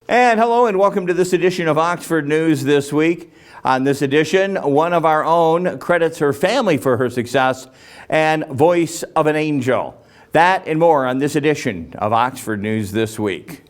And hello and welcome to this edition of Oxford News This Week. On this edition, one of our own credits her family for her success and Voice of an Angel. That and more on this edition of Oxford News This Week.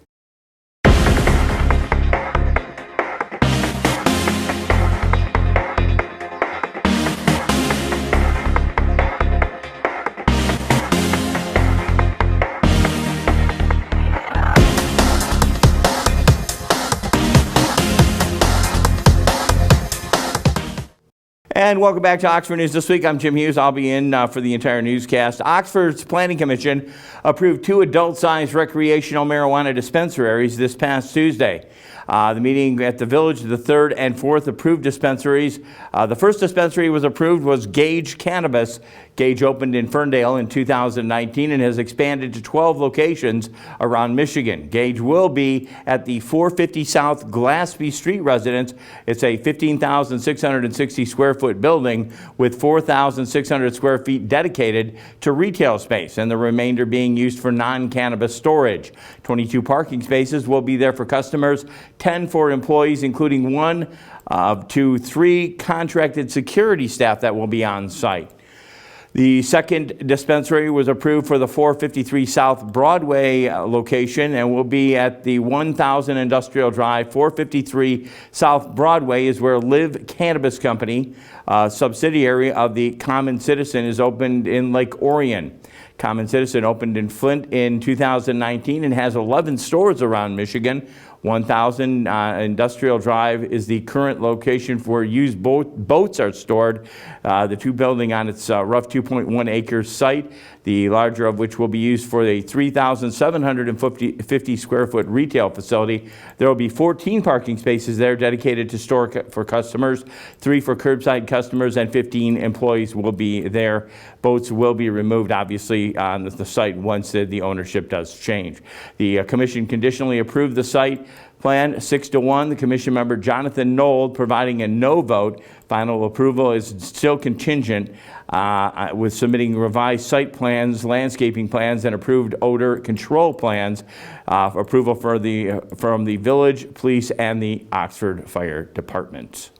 And welcome back to Oxford News This Week. I'm Jim Hughes. I'll be in for the entire newscast. Oxford's Planning Commission approved 2 adult-sized recreational marijuana dispensaries this past Tuesday. The meeting at the Village, the 3rd and 4th approved dispensaries. The first dispensary was approved was Gage Cannabis. Gage opened in Ferndale in 2019 and has expanded to 12 locations around Michigan. Gage will be at the 450 South Glassby Street residence. It's a 15,660 square foot building with 4,600 square feet dedicated to retail space and the remainder being used for non-cannabis storage. 22 parking spaces will be there for customers, 10 for employees, including 1 to 3 contracted security staff that will be on site. The second dispensary was approved for the 453 South Broadway location and will be at the 1000 Industrial Drive. 453 South Broadway is where Live Cannabis Company, a subsidiary of the Common Citizen, is opened in Lake Orion. Common Citizen opened in Flint in 2019 and has 11 stores around Michigan. 1000 Industrial Drive is the current location for where used boats are stored. The 2 building on its rough 2.1 acre site, the larger of which will be used for a 3,750 square foot retail facility. There will be 14 parking spaces there dedicated to store for customers, 3 for curbside customers, and 15 employees will be there. Boats will be removed, obviously, on the site once the ownership does change. The commission conditionally approved the site plan 6-1. The commission member Jonathan Nold providing a no vote. Final approval is still contingent with submitting revised site plans, landscaping plans, and approved odor control plans. Approval from the village, police, and the Oxford Fire Department.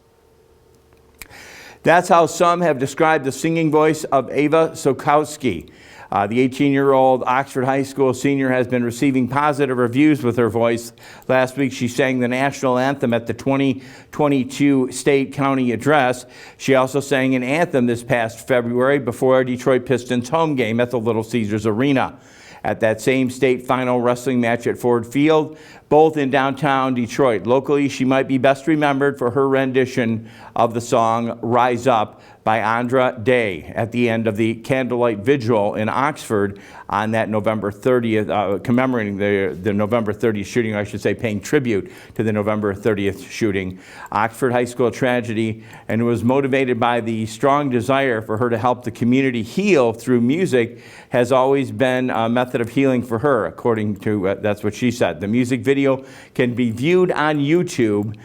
That's how some have described the singing voice of Ava Sokowski. The 18-year-old Oxford High School senior has been receiving positive reviews with her voice. Last week, she sang the national anthem at the 2022 State County Address. She also sang an anthem this past February before a Detroit Pistons home game at the Little Caesars Arena. At that same state final wrestling match at Ford Field, both in downtown Detroit. Locally, she might be best remembered for her rendition of the song Rise Up by Andra Day at the end of the candlelight vigil in Oxford on that November 30th, commemorating the November 30th shooting, I should say, paying tribute to the November 30th shooting. Oxford High School tragedy, and it was motivated by the strong desire for her to help the community heal through music, has always been a method of healing for her, according to, that's what she said. The music video can be viewed on YouTube.com.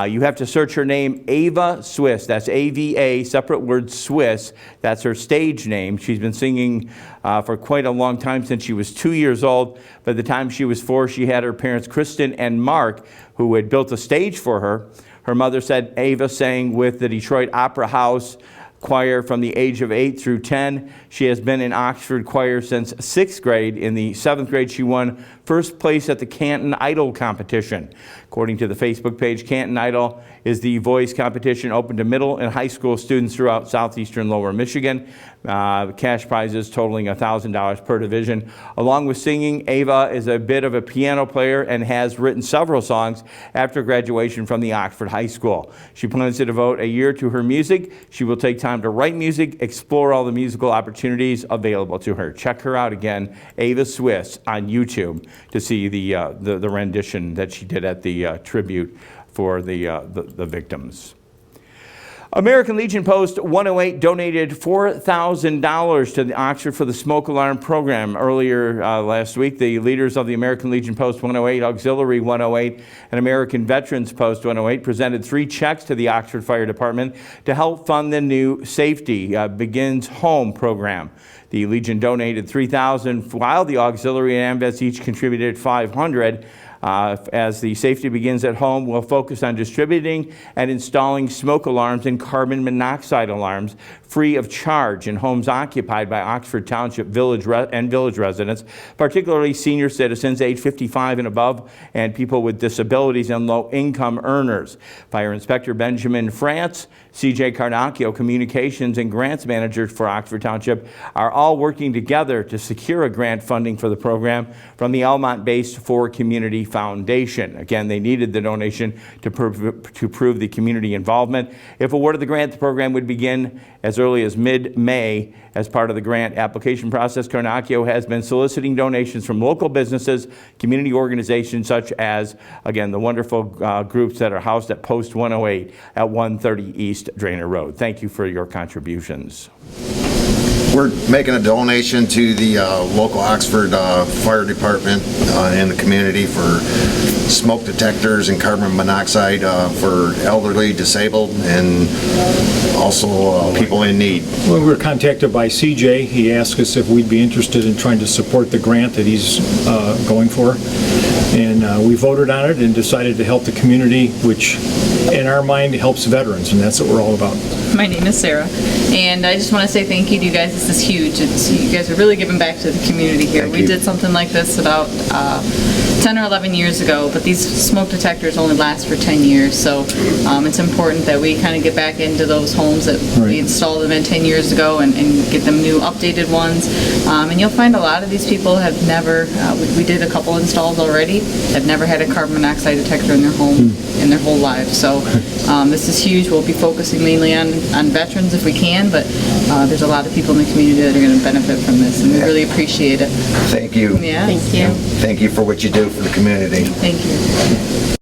You have to search her name, Ava Swiss. That's A-V-A, separate word, Swiss. That's her stage name. She's been singing for quite a long time, since she was 2 years old. By the time she was 4, she had her parents, Kristen and Mark, who had built a stage for her. Her mother said Ava sang with the Detroit Opera House choir from the age of 8 through 10. She has been in Oxford choir since 6th grade. In the 7th grade, she won first place at the Canton Idol competition. According to the Facebook page, Canton Idol is the voice competition open to middle and high school students throughout southeastern Lower Michigan. Cash prizes totaling $1,000 per division. Along with singing, Ava is a bit of a piano player and has written several songs after graduation from the Oxford High School. She plans to devote a year to her music. She will take time to write music, explore all the musical opportunities available to her. Check her out again, Ava Swiss, on YouTube to see the rendition that she did at the tribute for the victims. American Legion Post 108 donated $4,000 to the Oxford for the Smoke Alarm Program. Earlier last week, the leaders of the American Legion Post 108, Auxiliary 108, and American Veterans Post 108 presented 3 checks to the Oxford Fire Department to help fund the new Safety Begins Home program. The Legion donated $3,000, while the auxiliary and AMVETS each contributed $500. As the Safety Begins at Home will focus on distributing and installing smoke alarms and carbon monoxide alarms free of charge in homes occupied by Oxford Township village residents, particularly senior citizens age 55 and above and people with disabilities and low-income earners. Fire Inspector Benjamin France, CJ Carnacchio, Communications and Grants Manager for Oxford Township, are all working together to secure a grant funding for the program from the Elmont-based For Community Foundation. Again, they needed the donation to prove the community involvement. If awarded the grant, the program would begin as early as mid-May. As part of the grant application process, Carnacchio has been soliciting donations from local businesses, community organizations such as, again, the wonderful groups that are housed at Post 108 at 130 East Drainer Road. Thank you for your contributions. We're making a donation to the local Oxford Fire Department and the community for smoke detectors and carbon monoxide for elderly, disabled, and also people in need. Well, we were contacted by CJ. He asked us if we'd be interested in trying to support the grant that he's going for. And we voted on it and decided to help the community, which in our mind helps veterans, and that's what we're all about. My name is Sarah, and I just want to say thank you to you guys. This is huge. You guys are really giving back to the community here. We did something like this about 10 or 11 years ago, but these smoke detectors only last for 10 years, so it's important that we kind of get back into those homes that we installed them in 10 years ago and get them new updated ones. And you'll find a lot of these people have never, we did a couple installs already, have never had a carbon monoxide detector in their home in their whole lives. So this is huge. We'll be focusing mainly on veterans if we can, but there's a lot of people in the community that are going to benefit from this, and we really appreciate it. Thank you. Yeah. Thank you. Thank you for what you do for the community. Thank you.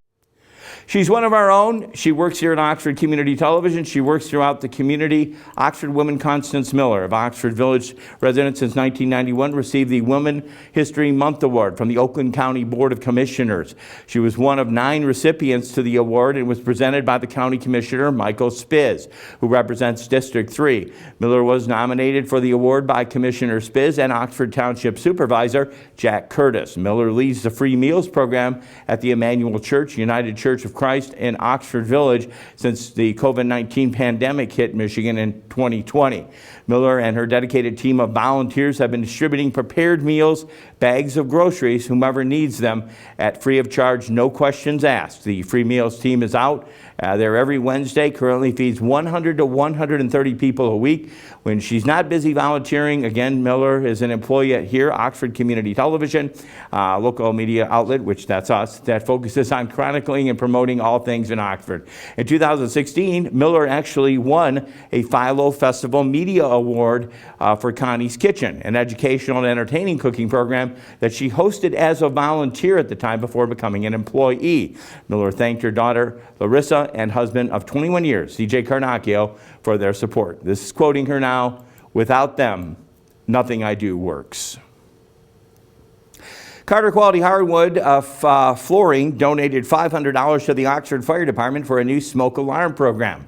She's one of our own. She works here at Oxford Community Television. She works throughout the community. Oxford woman Constance Miller of Oxford Village, resident since 1991, received the Women History Month Award from the Oakland County Board of Commissioners. She was one of 9 recipients to the award and was presented by the County Commissioner Michael Spiz, who represents District 3. Miller was nominated for the award by Commissioner Spiz and Oxford Township Supervisor Jack Curtis. Miller leads the free meals program at the Emmanuel Church, United Church of Christ in Oxford Village since the COVID-19 pandemic hit Michigan in 2020. Miller and her dedicated team of volunteers have been distributing prepared meals, bags of groceries, whomever needs them, at free of charge, no questions asked. The free meals team is out there every Wednesday, currently feeds 100 to 130 people a week. When she's not busy volunteering, again, Miller is an employee at here, Oxford Community Television, local media outlet, which that's us, that focuses on chronicling and promoting all things in Oxford. In 2016, Miller actually won a Philo Festival Media Award for Connie's Kitchen, an educational and entertaining cooking program that she hosted as a volunteer at the time before becoming an employee. Miller thanked her daughter, Larissa, and husband of 21 years, CJ Carnacchio, for their support. This is quoting her now, "Without them, nothing I do works." Carter Quality Hardwood Flooring donated $500 to the Oxford Fire Department for a new smoke alarm program.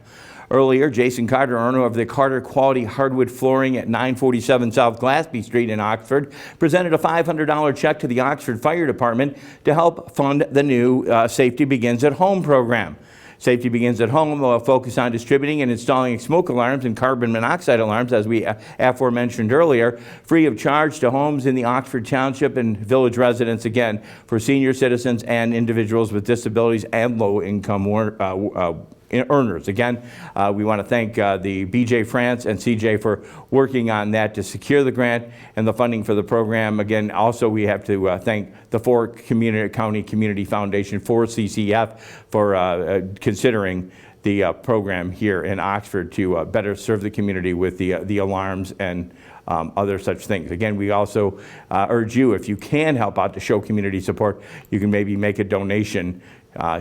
Earlier, Jason Carter, owner of the Carter Quality Hardwood Flooring at 947 South Glassby Street in Oxford, presented a $500 check to the Oxford Fire Department to help fund the new Safety Begins at Home program. Safety Begins at Home will focus on distributing and installing smoke alarms and carbon monoxide alarms, as we aforementioned earlier, free of charge to homes in the Oxford Township and village residents, again, for senior citizens and individuals with disabilities and low-income earners. Again, we want to thank the BJ France and CJ for working on that to secure the grant and the funding for the program. Again, also we have to thank the For County Community Foundation, for CCF, for considering the program here in Oxford to better serve the community with the alarms and other such things. Again, we also urge you, if you can help out to show community support, you can maybe make a donation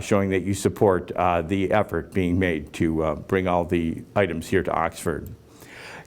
showing that you support the effort being made to bring all the items here to Oxford.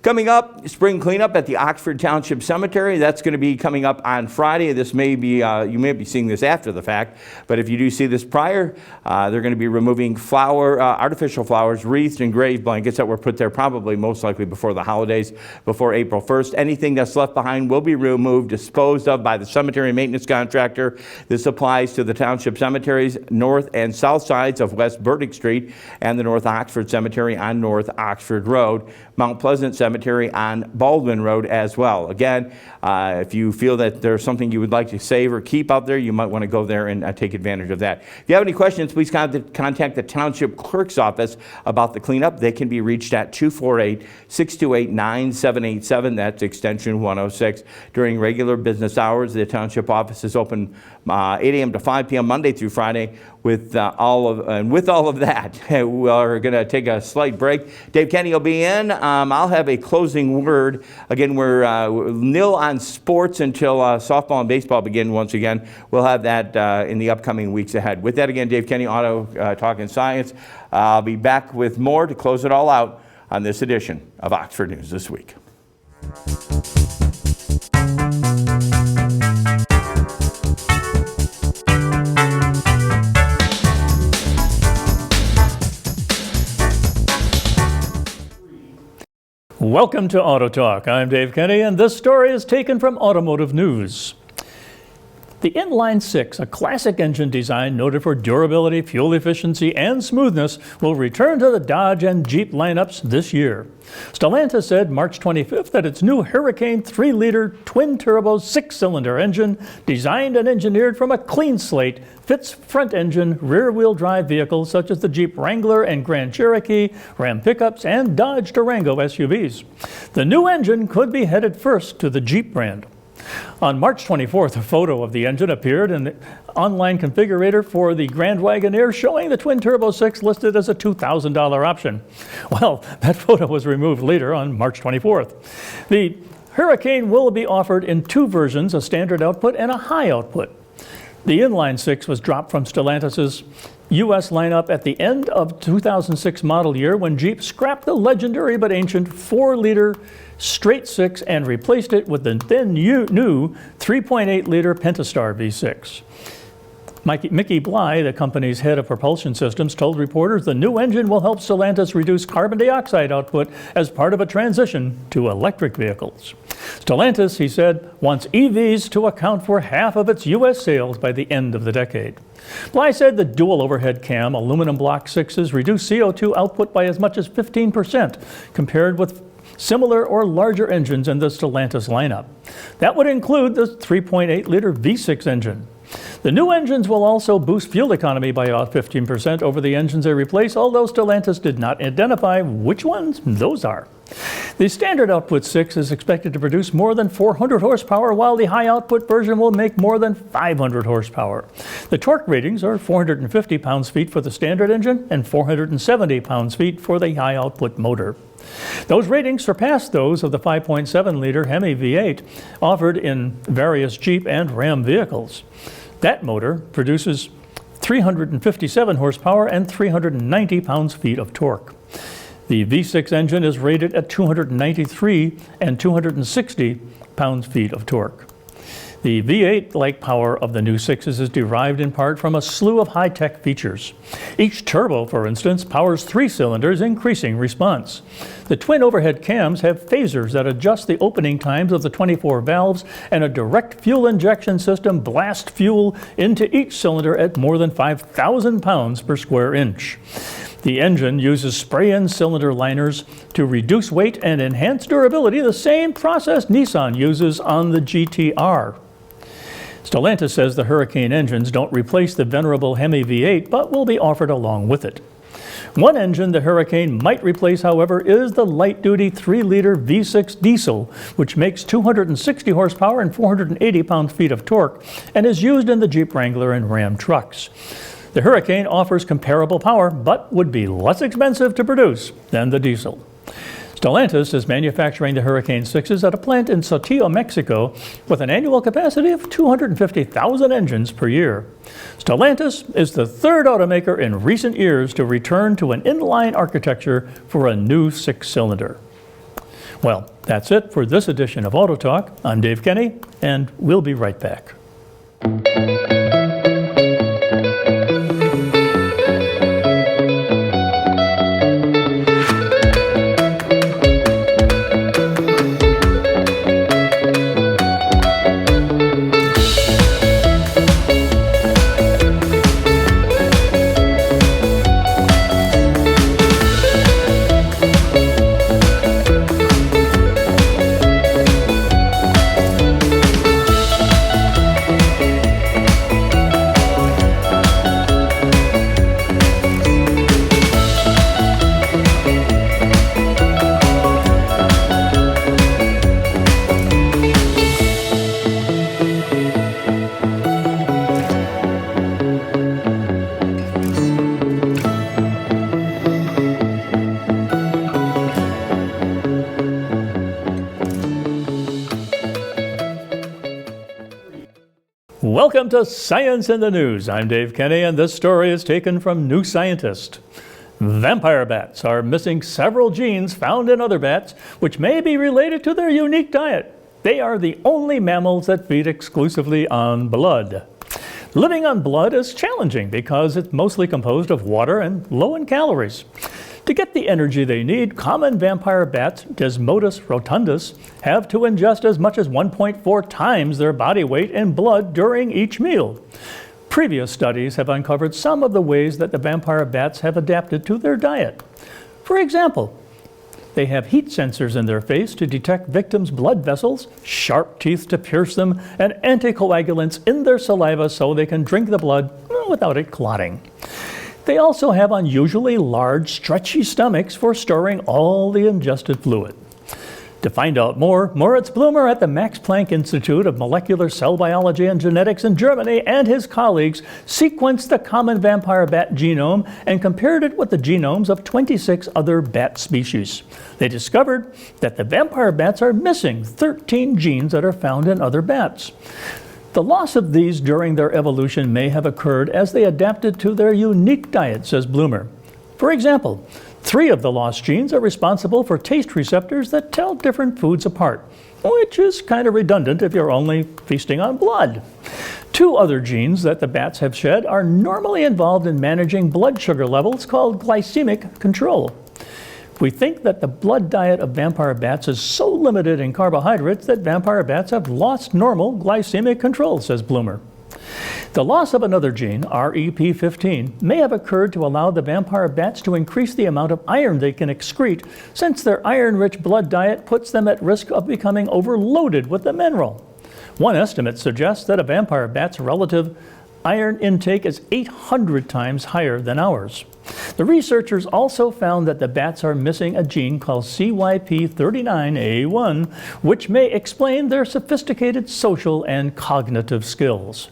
Coming up, spring cleanup at the Oxford Township Cemetery. That's going to be coming up on Friday. This may be, you may be seeing this after the fact, but if you do see this prior, they're going to be removing artificial flowers, wreaths, and grave blankets that were put there probably most likely before the holidays, before April 1st. Anything that's left behind will be removed, disposed of by the cemetery maintenance contractor. This applies to the township cemeteries, north and south sides of West Burdick Street, and the North Oxford Cemetery on North Oxford Road, Mount Pleasant Cemetery on Baldwin Road as well. Again, if you feel that there's something you would like to save or keep out there, you might want to go there and take advantage of that. If you have any questions, please contact the Township Clerk's office about the cleanup. They can be reached at 248-628-9787. That's extension 106. During regular business hours, the Township office is open 8 a.m. to 5 p.m. Monday through Friday. With all of that, we're going to take a slight break. Dave Kenny will be in. I'll have a closing word. Again, we're nil on sports until softball and baseball begin once again. We'll have that in the upcoming weeks ahead. With that, again, Dave Kenny, Auto Talk and Science. I'll be back with more to close it all out on this edition of Oxford News This Week. Welcome to Auto Talk. I'm Dave Kenny, and this story is taken from Automotive News. The Inline 6, a classic engine design noted for durability, fuel efficiency, and smoothness, will return to the Dodge and Jeep lineups this year. Stellantis said March 25th that its new Hurricane 3-liter twin-turbo 6-cylinder engine, designed and engineered from a clean slate, fits front-engine, rear-wheel drive vehicles such as the Jeep Wrangler and Grand Cherokee, Ram pickups, and Dodge Durango SUVs. The new engine could be headed first to the Jeep brand. On March 24th, a photo of the engine appeared in the online configurator for the Grand Wagoneer, showing the twin-turbo 6 listed as a $2,000 option. Well, that photo was removed later on March 24th. The Hurricane will be offered in two versions, a standard output and a high output. The Inline 6 was dropped from Stellantis' U.S. lineup at the end of 2006 model year when Jeep scrapped the legendary but ancient 4-liter straight 6 and replaced it with the then new 3.8-liter Pentastar V6. Mickey Bly, the company's head of propulsion systems, told reporters the new engine will help Stellantis reduce carbon dioxide output as part of a transition to electric vehicles. Stellantis, he said, wants EVs to account for half of its U.S. sales by the end of the decade. Bly said the dual overhead cam aluminum block 6s reduce CO2 output by as much as 15% compared with similar or larger engines in the Stellantis lineup. That would include the 3.8-liter V6 engine. The new engines will also boost fuel economy by about 15% over the engines they replace, although Stellantis did not identify which ones those are. The standard output 6 is expected to produce more than 400 horsepower, while the high output version will make more than 500 horsepower. The torque ratings are 450 pounds-feet for the standard engine and 470 pounds-feet for the high output motor. Those ratings surpass those of the 5.7-liter Hemi V8 offered in various Jeep and Ram vehicles. That motor produces 357 horsepower and 390 pounds-feet of torque. The V6 engine is rated at 293 and 260 pounds-feet of torque. The V8-like power of the new 6s is derived in part from a slew of high-tech features. Each turbo, for instance, powers 3 cylinders, increasing response. The twin overhead cams have phasers that adjust the opening times of the 24 valves, and a direct fuel injection system blasts fuel into each cylinder at more than 5,000 pounds per square inch. The engine uses spray-in cylinder liners to reduce weight and enhance durability, the same process Nissan uses on the GT-R. Stellantis says the Hurricane engines don't replace the venerable Hemi V8, but will be offered along with it. One engine the Hurricane might replace, however, is the light-duty 3-liter V6 diesel, which makes 260 horsepower and 480 pound-feet of torque, and is used in the Jeep Wrangler and Ram trucks. The Hurricane offers comparable power, but would be less expensive to produce than the diesel. Stellantis is manufacturing the Hurricane 6s at a plant in Saltillo, Mexico, with an annual capacity of 250,000 engines per year. Stellantis is the third automaker in recent years to return to an inline architecture for a new 6-cylinder. Well, that's it for this edition of Auto Talk. I'm Dave Kenny, and we'll be right back. Welcome to Science in the News. I'm Dave Kenny, and this story is taken from New Scientist. Vampire bats are missing several genes found in other bats, which may be related to their unique diet. They are the only mammals that feed exclusively on blood. Living on blood is challenging because it's mostly composed of water and low in calories. To get the energy they need, common vampire bats, Desmodus rotundus, have to ingest as much as 1.4 times their body weight in blood during each meal. Previous studies have uncovered some of the ways that the vampire bats have adapted to their diet. For example, they have heat sensors in their face to detect victims' blood vessels, sharp teeth to pierce them, and anticoagulants in their saliva so they can drink the blood without it clotting. They also have unusually large, stretchy stomachs for storing all the ingested fluid. To find out more, Moritz Blumer at the Max Planck Institute of Molecular Cell Biology and Genetics in Germany and his colleagues sequenced the common vampire bat genome and compared it with the genomes of 26 other bat species. They discovered that the vampire bats are missing 13 genes that are found in other bats. The loss of these during their evolution may have occurred as they adapted to their unique diet, says Blumer. For example, 3 of the lost genes are responsible for taste receptors that tell different foods apart, which is kind of redundant if you're only feasting on blood. 2 other genes that the bats have shed are normally involved in managing blood sugar levels called glycemic control. We think that the blood diet of vampire bats is so limited in carbohydrates that vampire bats have lost normal glycemic control, says Blumer. The loss of another gene, REP15, may have occurred to allow the vampire bats to increase the amount of iron they can excrete, since their iron-rich blood diet puts them at risk of becoming overloaded with the mineral. One estimate suggests that a vampire bat's relative iron intake is 800 times higher than ours. The researchers also found that the bats are missing a gene called CYP39A1, which may explain their sophisticated social and cognitive skills.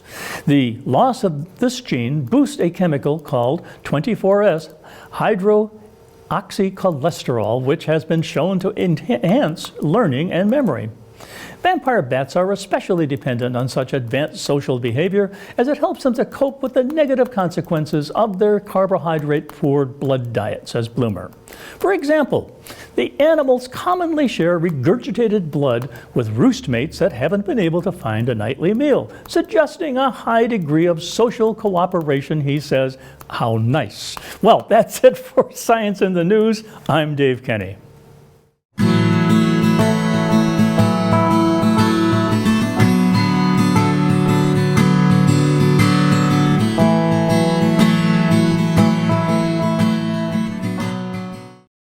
The loss of this gene boosts a chemical called 24S hydroxycholesterol, which has been shown to enhance learning and memory. Vampire bats are especially dependent on such advanced social behavior as it helps them to cope with the negative consequences of their carbohydrate-poor blood diet, says Blumer. For example, the animals commonly share regurgitated blood with roost mates that haven't been able to find a nightly meal, suggesting a high degree of social cooperation, he says. How nice. Well, that's it for Science in the News. I'm Dave Kenny.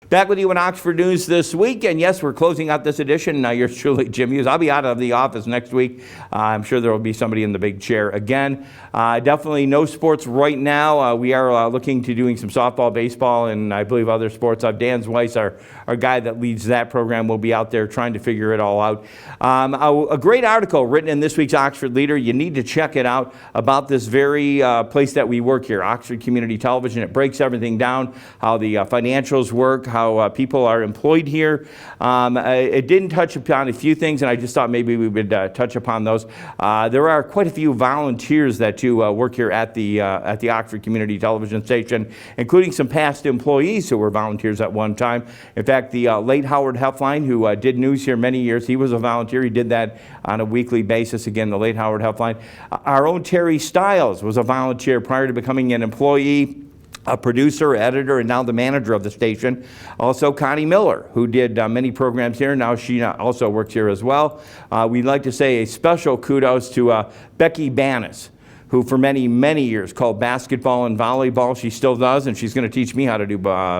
Back with you in Oxford News this week, and yes, we're closing out this edition. Yours truly, Jim Hughes. I'll be out of the office next week. I'm sure there will be somebody in the big chair again. Definitely no sports right now. We are looking to doing some softball, baseball, and I believe other sports. Dan Weiss, our guy that leads that program, will be out there trying to figure it all out. A great article written in this week's Oxford Leader. You need to check it out about this very place that we work here, Oxford Community Television. It breaks everything down, how the financials work, how people are employed here. It didn't touch upon a few things, and I just thought maybe we would touch upon those. There are quite a few volunteers that do work here at the Oxford Community Television Station, including some past employees who were volunteers at one time. In fact, the late Howard Helfline, who did news here many years, he was a volunteer. He did that on a weekly basis. Again, the late Howard Helfline. Our own Terry Stiles was a volunteer prior to becoming an employee, a producer, editor, and now the manager of the station. Also, Connie Miller, who did many programs here. Now she also works here as well. We'd like to say a special kudos to Becky Banis, who for many, many years called basketball and volleyball. She still does, and she's going to teach me how to do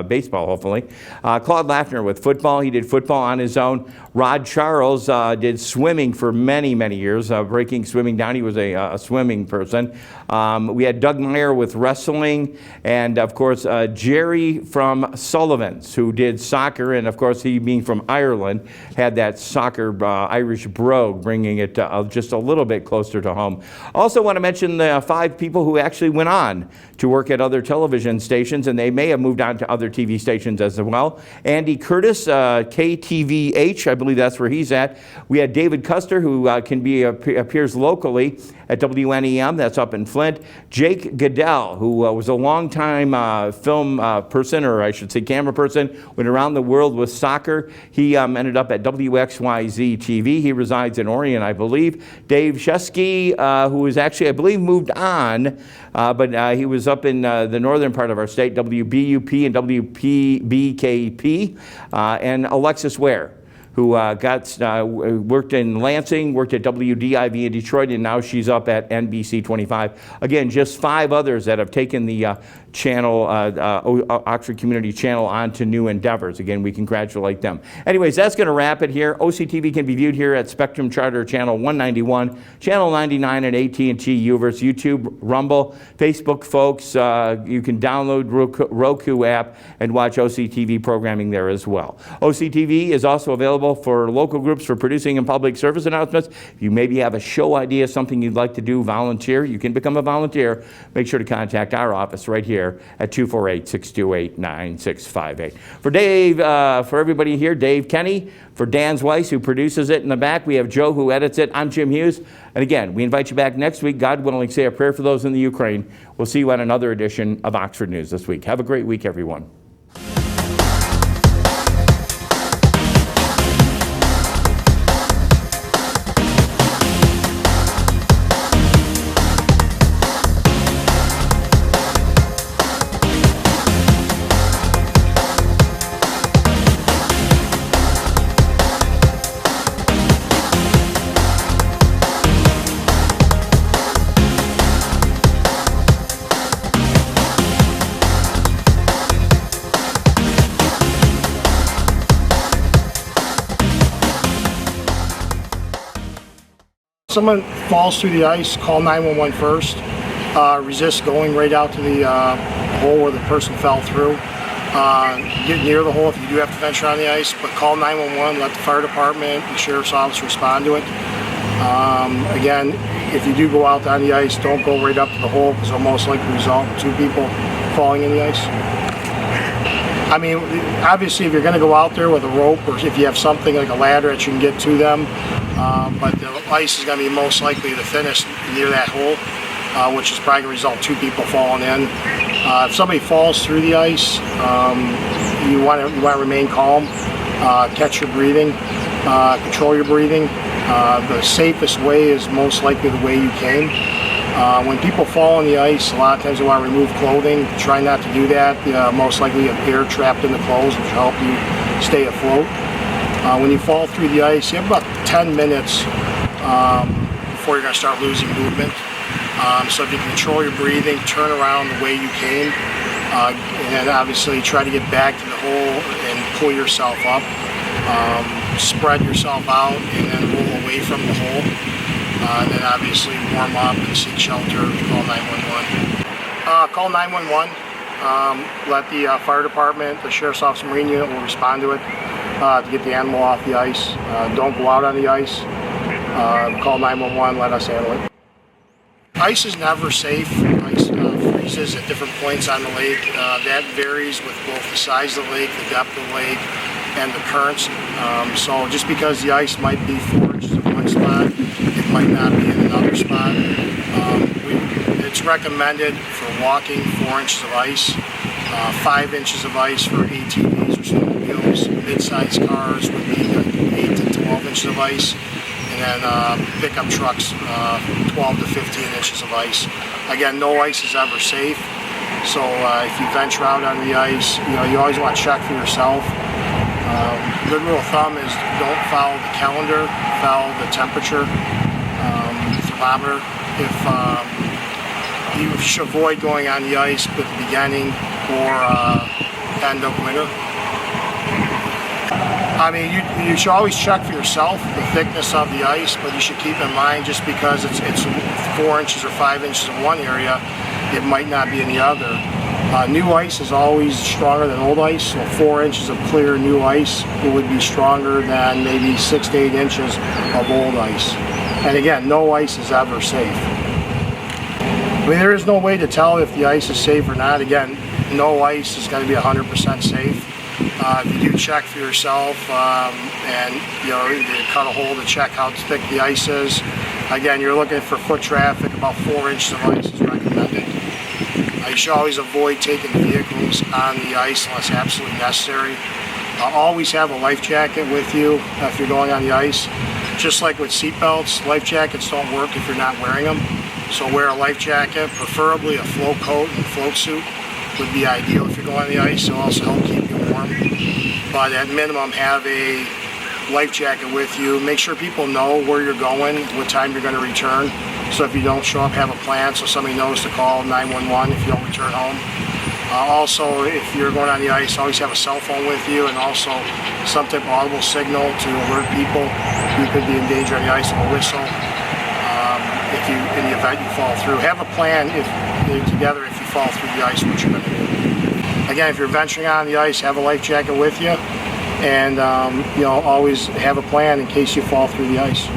baseball, hopefully. Claude Laffner with football. He did football on his own. Rod Charles did swimming for many, many years, breaking swimming down. He was a swimming person. We had Doug Meyer with wrestling, and of course, Jerry from Sullivan's, who did soccer, and of course, he being from Ireland, had that soccer Irish brogue, bringing it just a little bit closer to home. Also want to mention the 5 people who actually went on to work at other television stations, and they may have moved on to other TV stations as well. Andy Curtis, KTVH, I believe that's where he's at. We had David Custer, who appears locally at WNEM, that's up in Flint. Jake Goodell, who was a longtime film person, or I should say camera person, went around the world with soccer. He ended up at WXYZ TV. He resides in Orion, I believe. Dave Shesky, who is actually, I believe, moved on, but he was up in the northern part of our state, WBUP and WPBKP, and Alexis Ware, who worked in Lansing, worked at WDIV in Detroit, and now she's up at NBC 25. Again, just 5 others that have taken the channel, Oxford Community Channel, on to new endeavors. Again, we congratulate them. Anyways, that's going to wrap it here. OCTV can be viewed here at Spectrum Charter Channel 191, Channel 99 at AT&T Uverse, YouTube, Rumble, Facebook, folks. You can download Roku app and watch OCTV programming there as well. OCTV is also available for local groups for producing and public service announcements. If you maybe have a show idea, something you'd like to do, volunteer, you can become a volunteer. Make sure to contact our office right here at 248-628-9658. For Dave, for everybody here, Dave Kenny, for Dan Weiss, who produces it in the back, we have Joe, who edits it. I'm Jim Hughes. And again, we invite you back next week. God willing, say a prayer for those in the Ukraine. We'll see you on another edition of Oxford News this week. Have a great week, everyone. Someone falls through the ice, call 911 first. Resist going right out to the hole where the person fell through. Get near the hole if you do have to venture on the ice, but call 911, let the fire department, the sheriff's office respond to it. Again, if you do go out on the ice, don't go right up to the hole because it'll most likely result in 2 people falling in the ice. I mean, obviously if you're going to go out there with a rope or if you have something like a ladder that you can get to them, but the ice is going to be most likely the thinnest near that hole, which is probably going to result in 2 people falling in. If somebody falls through the ice, you want to remain calm, catch your breathing, control your breathing. The safest way is most likely the way you came. When people fall on the ice, a lot of times they want to remove clothing. Try not to do that. Most likely you have air trapped in the clothes, which will help you stay afloat. When you fall through the ice, you have about 10 minutes before you're going to start losing movement. So if you control your breathing, turn around the way you came, and obviously try to get back to the hole and pull yourself up. Spread yourself out and then roll away from the hole. And then obviously warm up and seek shelter, call 911. Call 911, let the fire department, the sheriff's office, marine unit will respond to it to get the animal off the ice. Don't go out on the ice. Call 911, let us handle it. Ice is never safe. Ice, freezes at different points on the lake. That varies with both the size of the lake, the depth of the lake, and the currents. So just because the ice might be 4 inches in one spot, it might not be in another spot. It's recommended for walking 4 inches of ice, 5 inches of ice for ATVs or snowmobiles. Mid-sized cars would be 8 to 12 inches of ice, and then pickup trucks 12 to 15 inches of ice. Again, no ice is ever safe, so if you venture out on the ice, you always want to check for yourself. Good rule of thumb is don't follow the calendar, follow the temperature thermometer. You should avoid going on the ice at the beginning or end of winter. I mean, you should always check for yourself the thickness of the ice, but you should keep in mind just because it's 4 inches or 5 inches in one area, it might not be in the other. New ice is always stronger than old ice, so 4 inches of clear new ice would be stronger than maybe 6 to 8 inches of old ice. And again, no ice is ever safe. I mean, there is no way to tell if the ice is safe or not. Again, no ice is going to be 100% safe. If you do check for yourself and you cut a hole to check how thick the ice is, again, you're looking for foot traffic, about 4 inches of ice is recommended. You should always avoid taking vehicles on the ice unless absolutely necessary. Always have a life jacket with you if you're going on the ice. Just like with seat belts, life jackets don't work if you're not wearing them. So wear a life jacket, preferably a float coat and float suit would be ideal if you're going on the ice. It'll also help keep you warm. But at minimum, have a life jacket with you. Make sure people know where you're going, what time you're going to return. So if you don't show up, have a plan so somebody knows to call 911 if you don't return home. Also, if you're going on the ice, always have a cell phone with you and also some type of audible signal to alert people you could be in danger on the ice, or a whistle. In the event you fall through, have a plan together if you fall through the ice, what you're going to do. Again, if you're venturing on the ice, have a life jacket with you, and always have a plan in case you fall through the ice.